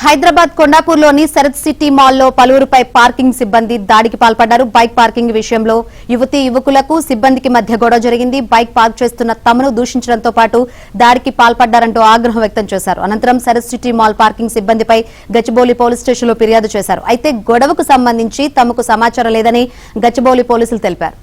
Hyderabad కొండాపూర్లోని Sarath city మాల్లో పలువురుపై parking సిబ్బంది దాడికి పాల్పడ్డారు. బైక్ పార్కింగ్ విషయంలో యువకులకు సిబ్బందికి మధ్య గొడవ జరిగింది. బైక్ పార్క్ చేస్తున్న తమను దూషించడంతో పాటు దాడికి పాల్పడ్డారంటూ ఆగ్రహం వ్యక్తం చేశారు. అనంతరం శరత్ సిటీ మాల్ పార్కింగ్ సిబ్బందిపై గచ్చిబౌలి పోలీస్ స్టేషన్లో ఫిర్యాదు చేశారు. అయితే గొడవకు సంబంధించి తమకు సమాచారం లేదని గచ్చిబౌలి పోలీసులు తెలిపారు.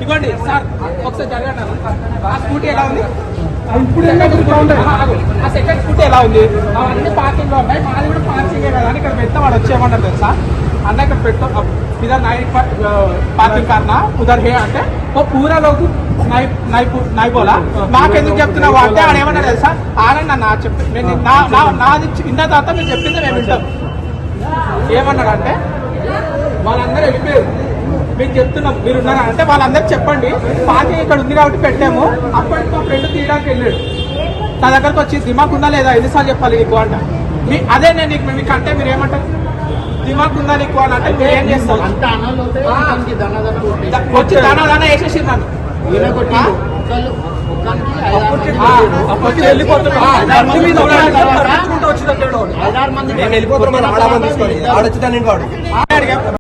ఇవ్వండి సార్ ఒకసారి జరగండి. ఆ స్కూటీ ఎలా ఉంది? ఇప్పుడు ఆ సెకండ్ స్కూటీ ఎలా ఉంది? అవన్నీ పార్కింగ్ లో ఉన్నాయి. మాది కూడా పార్కింగ్ కదా అని ఇక్కడ పెడితే వాడు వచ్చేయమంటారు తెలుసా అన్న. ఇక్కడ పెట్టు इधर पार्किंग करना उधर है అంటే वो पूरा लोग नहीं बोला నాకెందుకు చెప్తున్నావు అంటే ఆడ ఏమన్నా తెలుసా ఆనంద నా చెప్పి నాది ఇన్న తర్వాత మీరు చెప్పింది మేము వింటాం. ఏమన్నాడు అంటే వాళ్ళందరూ వెళ్ళిపోయారు. మీకు చెప్తున్నాం మీరు ఉన్నారా అంటే వాళ్ళందరూ చెప్పండి పార్కింగ్ ఇక్కడ ఉంది కాబట్టి పెట్టాము. అప్పటికి మా ఫ్రెండ్ తీయడానికి వెళ్ళాడు. నా దగ్గరకు వచ్చి దిమాగ్ ఉందా లేదా ఎన్నిసార్లు చెప్పాలి నీకు అంట. అదే నేను మీకు అంటే మీరు ఏమంటారు? దిమాగ్ ఉందా నీకు అని అంటే ఏం చేస్తాను వచ్చి దానా వేసేసి నన్ను వెళ్ళిపోతున్నాం.